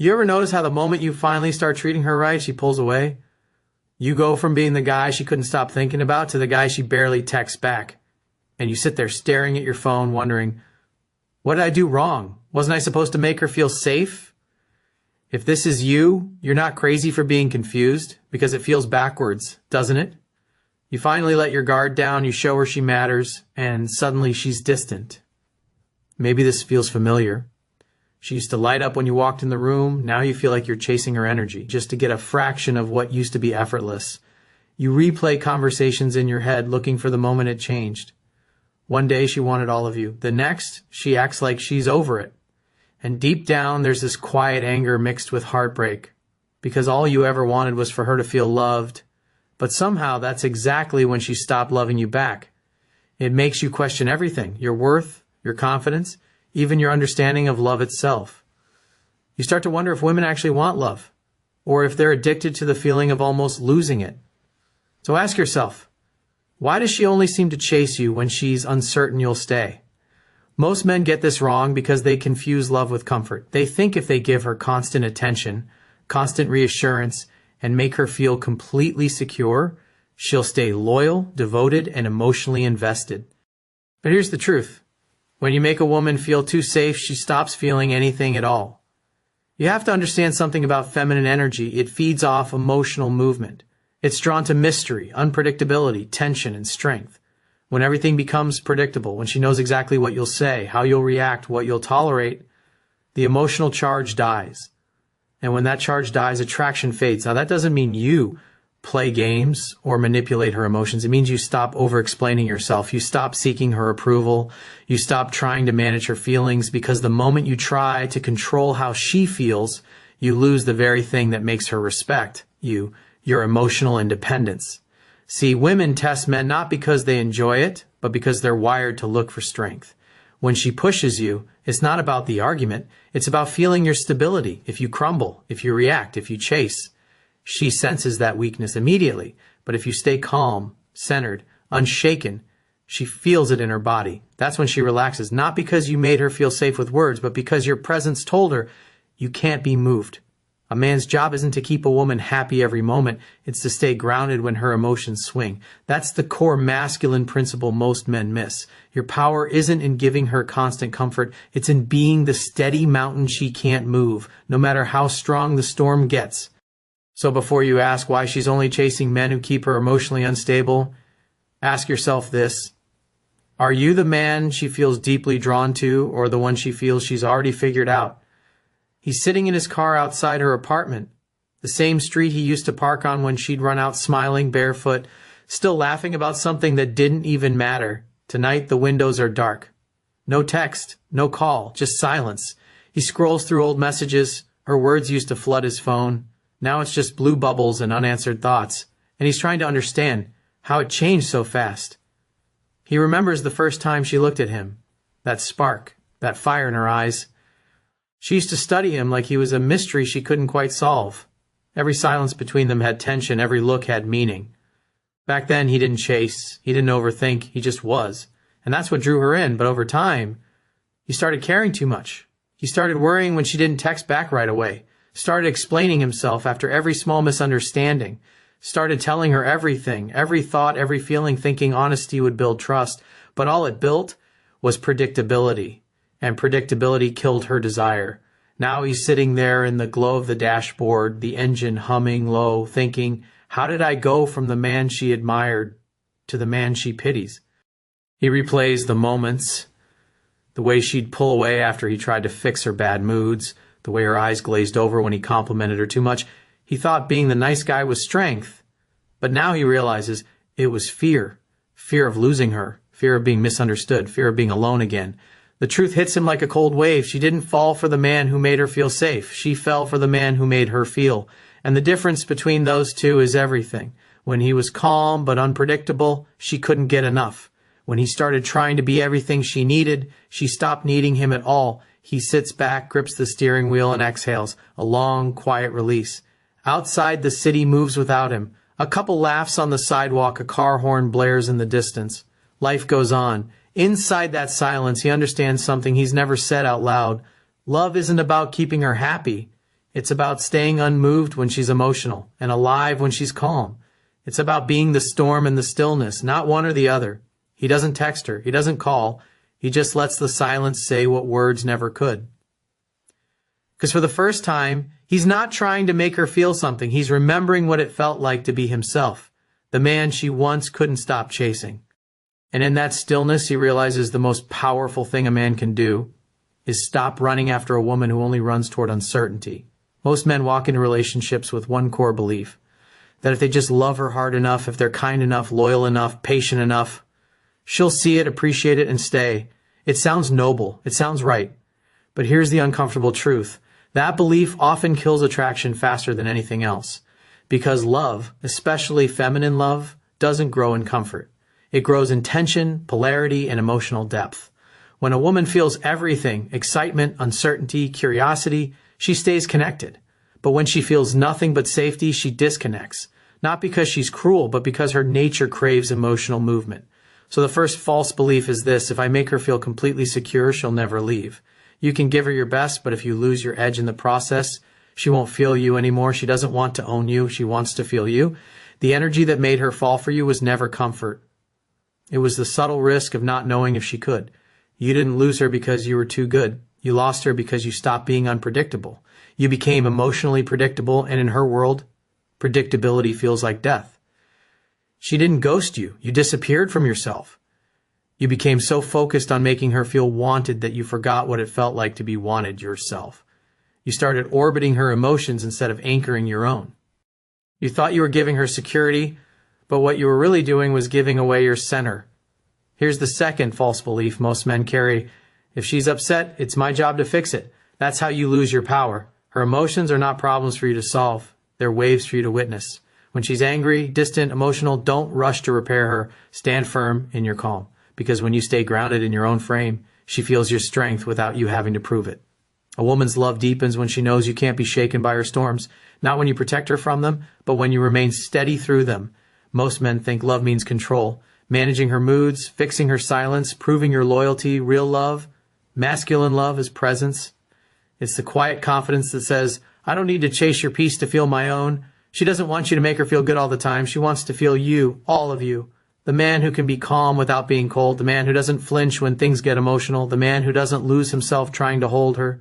You ever notice how the moment you finally start treating her right, she pulls away? You go from being the guy she couldn't stop thinking about to the guy she barely texts back. And you sit there staring at your phone wondering, what did I do wrong? Wasn't I supposed to make her feel safe? If this is you, you're not crazy for being confused, because it feels backwards, doesn't it? You finally let your guard down, you show her she matters, and suddenly she's distant. Maybe this feels familiar. She used to light up when you walked in the room. Now you feel like you're chasing her energy just to get a fraction of what used to be effortless. You replay conversations in your head looking for the moment it changed. One day she wanted all of you. The next, she acts like she's over it. And deep down, there's this quiet anger mixed with heartbreak, because all you ever wanted was for her to feel loved. But somehow that's exactly when she stopped loving you back. It makes you question everything, your worth, your confidence, even your understanding of love itself. You start to wonder if women actually want love, or if they're addicted to the feeling of almost losing it. So ask yourself, why does she only seem to chase you when she's uncertain you'll stay? Most men get this wrong because they confuse love with comfort. They think if they give her constant attention, constant reassurance, and make her feel completely secure, she'll stay loyal, devoted, and emotionally invested. But here's the truth. When you make a woman feel too safe, she stops feeling anything at all. You have to understand something about feminine energy. It feeds off emotional movement. It's drawn to mystery, unpredictability, tension, and strength. When everything becomes predictable, when she knows exactly what you'll say, how you'll react, what you'll tolerate, the emotional charge dies. And when that charge dies, attraction fades. Now, that doesn't mean you play games or manipulate her emotions. It means you stop over-explaining yourself. You stop seeking her approval. You stop trying to manage her feelings, because the moment you try to control how she feels, you lose the very thing that makes her respect you, your emotional independence. See, women test men not because they enjoy it, but because they're wired to look for strength. When she pushes you, it's not about the argument. It's about feeling your stability. If you crumble, if you react, if you chase, she senses that weakness immediately. But if you stay calm, centered, unshaken, she feels it in her body. That's when she relaxes, not because you made her feel safe with words, but because your presence told her you can't be moved. A man's job isn't to keep a woman happy every moment. It's to stay grounded when her emotions swing. That's the core masculine principle most men miss. Your power isn't in giving her constant comfort. It's in being the steady mountain she can't move, no matter how strong the storm gets. So before you ask why she's only chasing men who keep her emotionally unstable, ask yourself this. Are you the man she feels deeply drawn to, or the one she feels she's already figured out? He's sitting in his car outside her apartment, the same street he used to park on when she'd run out smiling, barefoot, still laughing about something that didn't even matter. Tonight the windows are dark. No text, no call, just silence. He scrolls through old messages. Her words used to flood his phone. Now it's just blue bubbles and unanswered thoughts. And he's trying to understand how it changed so fast. He remembers the first time she looked at him. That spark, that fire in her eyes. She used to study him like he was a mystery she couldn't quite solve. Every silence between them had tension, every look had meaning. Back then he didn't chase, he didn't overthink, he just was. And that's what drew her in, but over time, he started caring too much. He started worrying when she didn't text back right away, started explaining himself after every small misunderstanding, started telling her everything, every thought, every feeling, thinking honesty would build trust, but all it built was predictability. And predictability killed her desire. Now he's sitting there in the glow of the dashboard, the engine humming low, thinking, how did I go from the man she admired to the man she pities? He replays the moments, the way she'd pull away after he tried to fix her bad moods, the way her eyes glazed over when he complimented her too much. He thought being the nice guy was strength, but now he realizes it was fear. Fear of losing her, fear of being misunderstood, fear of being alone again. The truth hits him like a cold wave. She didn't fall for the man who made her feel safe. She fell for the man who made her feel. And the difference between those two is everything. When he was calm but unpredictable, she couldn't get enough. When he started trying to be everything she needed, she stopped needing him at all. He sits back, grips the steering wheel, and exhales, a long, quiet release. Outside, the city moves without him. A couple laughs on the sidewalk, a car horn blares in the distance. Life goes on. Inside that silence, he understands something he's never said out loud. Love isn't about keeping her happy. It's about staying unmoved when she's emotional and alive when she's calm. It's about being the storm and the stillness, not one or the other. He doesn't text her. He doesn't call. He just lets the silence say what words never could. Because for the first time, he's not trying to make her feel something. He's remembering what it felt like to be himself, the man she once couldn't stop chasing. And in that stillness, he realizes the most powerful thing a man can do is stop running after a woman who only runs toward uncertainty. Most men walk into relationships with one core belief, that if they just love her hard enough, if they're kind enough, loyal enough, patient enough, she'll see it, appreciate it, and stay. It sounds noble. It sounds right. But here's the uncomfortable truth. That belief often kills attraction faster than anything else. Because love, especially feminine love, doesn't grow in comfort. It grows in tension, polarity, and emotional depth. When a woman feels everything, excitement, uncertainty, curiosity, she stays connected. But when she feels nothing but safety, she disconnects. Not because she's cruel, but because her nature craves emotional movement. So the first false belief is this: if I make her feel completely secure, she'll never leave. You can give her your best, but if you lose your edge in the process, she won't feel you anymore. She doesn't want to own you. She wants to feel you. The energy that made her fall for you was never comfort. It was the subtle risk of not knowing if she could. You didn't lose her because you were too good. You lost her because you stopped being unpredictable. You became emotionally predictable, and in her world, predictability feels like death. She didn't ghost you. You disappeared from yourself. You became so focused on making her feel wanted that you forgot what it felt like to be wanted yourself. You started orbiting her emotions instead of anchoring your own. You thought you were giving her security, but what you were really doing was giving away your center. Here's the second false belief most men carry. If she's upset, it's my job to fix it. That's how you lose your power. Her emotions are not problems for you to solve. They're waves for you to witness. When she's angry, distant, emotional, don't rush to repair her. Stand firm in your calm. Because when you stay grounded in your own frame, she feels your strength without you having to prove it. A woman's love deepens when she knows you can't be shaken by her storms. Not when you protect her from them, but when you remain steady through them. Most men think love means control. Managing her moods, fixing her silence, proving your loyalty. Real love, masculine love, is presence. It's the quiet confidence that says, I don't need to chase your peace to feel my own. She doesn't want you to make her feel good all the time. She wants to feel you, all of you. The man who can be calm without being cold. The man who doesn't flinch when things get emotional. The man who doesn't lose himself trying to hold her.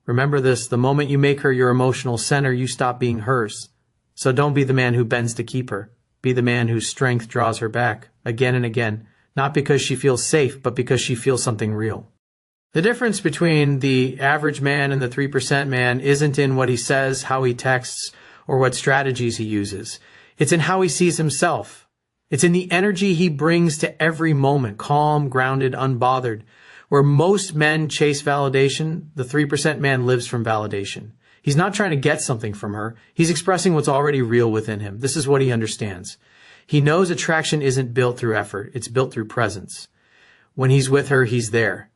Remember this, the moment you make her your emotional center, you stop being hers. So don't be the man who bends to keep her. Be the man whose strength draws her back, again and again. Not because she feels safe, but because she feels something real. The difference between the average man and the 3% man isn't in what he says, how he texts, or what strategies he uses. It's in how he sees himself. It's in the energy he brings to every moment, calm, grounded, unbothered. Where most men chase validation, the 3% man lives from validation. He's not trying to get something from her. He's expressing what's already real within him. This is what he understands. He knows attraction isn't built through effort. It's built through presence. When he's with her, he's there.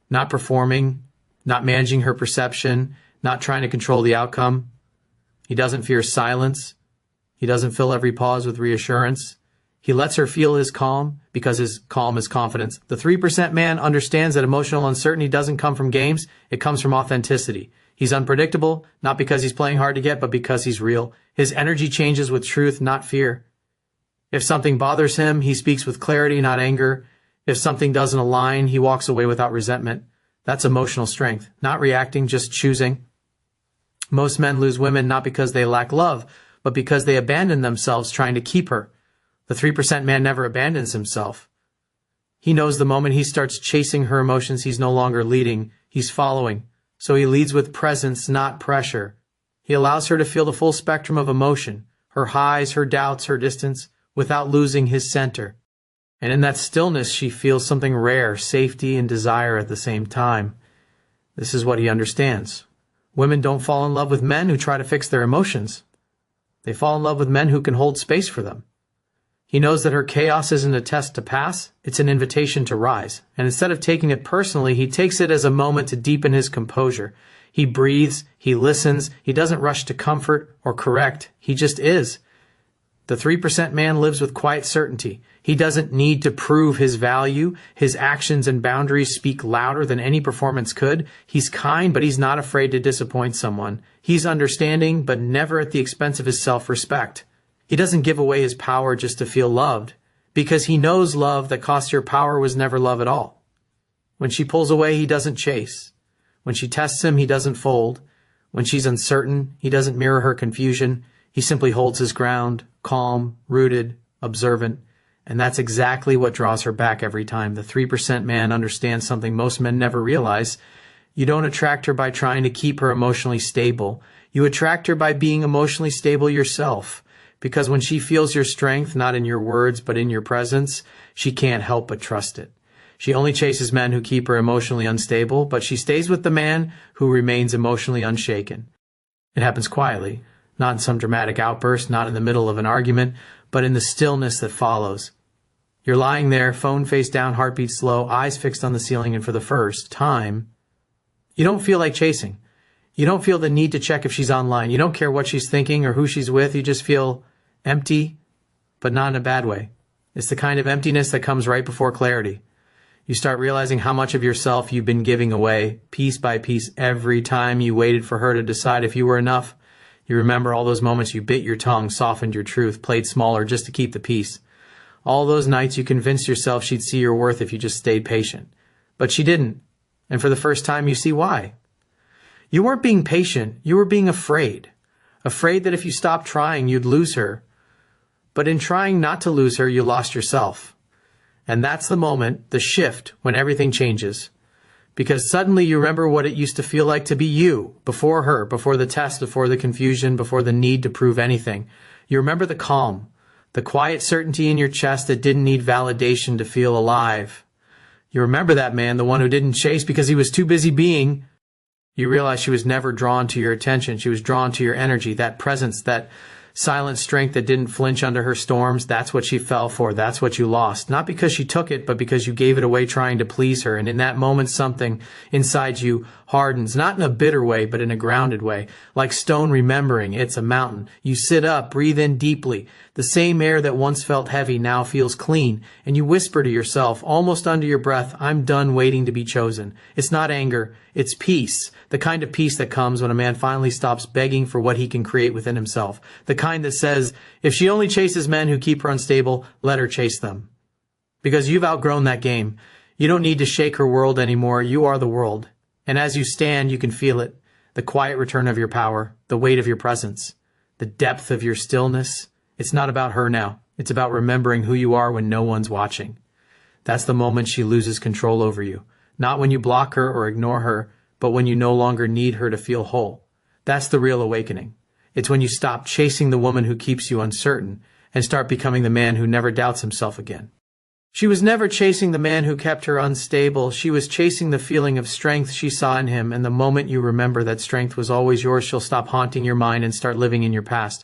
Not performing, not managing her perception, not trying to control the outcome. He doesn't fear silence. He doesn't fill every pause with reassurance. He lets her feel his calm because his calm is confidence. The 3% man understands that emotional uncertainty doesn't come from games. It comes from authenticity. He's unpredictable, not because he's playing hard to get, but because he's real. His energy changes with truth, not fear. If something bothers him, he speaks with clarity, not anger. If something doesn't align, he walks away without resentment. That's emotional strength, not reacting, just choosing. Most men lose women not because they lack love, but because they abandon themselves trying to keep her. The 3% man never abandons himself. He knows the moment he starts chasing her emotions, he's no longer leading, he's following. So he leads with presence, not pressure. He allows her to feel the full spectrum of emotion, her highs, her doubts, her distance, without losing his center. And in that stillness, she feels something rare, safety and desire at the same time. This is what he understands. Women don't fall in love with men who try to fix their emotions. They fall in love with men who can hold space for them. He knows that her chaos isn't a test to pass, it's an invitation to rise. And instead of taking it personally, he takes it as a moment to deepen his composure. He breathes, he listens, he doesn't rush to comfort or correct, he just is. The 3% man lives with quiet certainty. He doesn't need to prove his value. His actions and boundaries speak louder than any performance could. He's kind, but he's not afraid to disappoint someone. He's understanding, but never at the expense of his self-respect. He doesn't give away his power just to feel loved, because he knows love that costs your power was never love at all. When she pulls away, he doesn't chase. When she tests him, he doesn't fold. When she's uncertain, he doesn't mirror her confusion. He simply holds his ground, calm, rooted, observant. And that's exactly what draws her back every time. The 3% man understands something most men never realize. You don't attract her by trying to keep her emotionally stable. You attract her by being emotionally stable yourself. Because when she feels your strength, not in your words, but in your presence, she can't help but trust it. She only chases men who keep her emotionally unstable, but she stays with the man who remains emotionally unshaken. It happens quietly, not in some dramatic outburst, not in the middle of an argument, but in the stillness that follows. You're lying there, phone face down, heartbeat slow, eyes fixed on the ceiling, and for the first time, you don't feel like chasing. You don't feel the need to check if she's online. You don't care what she's thinking or who she's with. You just feel empty, but not in a bad way. It's the kind of emptiness that comes right before clarity. You start realizing how much of yourself you've been giving away, piece by piece, every time you waited for her to decide if you were enough. You remember all those moments you bit your tongue, softened your truth, played smaller just to keep the peace. All those nights you convinced yourself she'd see your worth if you just stayed patient. But she didn't. And for the first time, you see why. You weren't being patient. You were being afraid. Afraid that if you stopped trying, you'd lose her. But in trying not to lose her, you lost yourself. And that's the moment, the shift, when everything changes. Because suddenly you remember what it used to feel like to be you, before her, before the test, before the confusion, before the need to prove anything. You remember the calm, the quiet certainty in your chest that didn't need validation to feel alive. You remember that man, the one who didn't chase because he was too busy being. You realize she was never drawn to your attention. She was drawn to your energy, that presence, that silent strength that didn't flinch under her storms. That's what she fell for. That's what you lost. Not because she took it, but because you gave it away trying to please her. And in that moment, something inside you hardens, not in a bitter way, but in a grounded way. Like stone remembering it's a mountain. You sit up, breathe in deeply. The same air that once felt heavy now feels clean. And you whisper to yourself, almost under your breath, I'm done waiting to be chosen. It's not anger. It's peace. The kind of peace that comes when a man finally stops begging for what he can create within himself. The kind that says, if she only chases men who keep her unstable, let her chase them. Because you've outgrown that game. You don't need to shake her world anymore. You are the world. And as you stand, you can feel it. The quiet return of your power, the weight of your presence, the depth of your stillness. It's not about her now. It's about remembering who you are when no one's watching. That's the moment she loses control over you. Not when you block her or ignore her, but when you no longer need her to feel whole. That's the real awakening. It's when you stop chasing the woman who keeps you uncertain and start becoming the man who never doubts himself again. She was never chasing the man who kept her unstable. She was chasing the feeling of strength she saw in him, and the moment you remember that strength was always yours, she'll stop haunting your mind and start living in your past.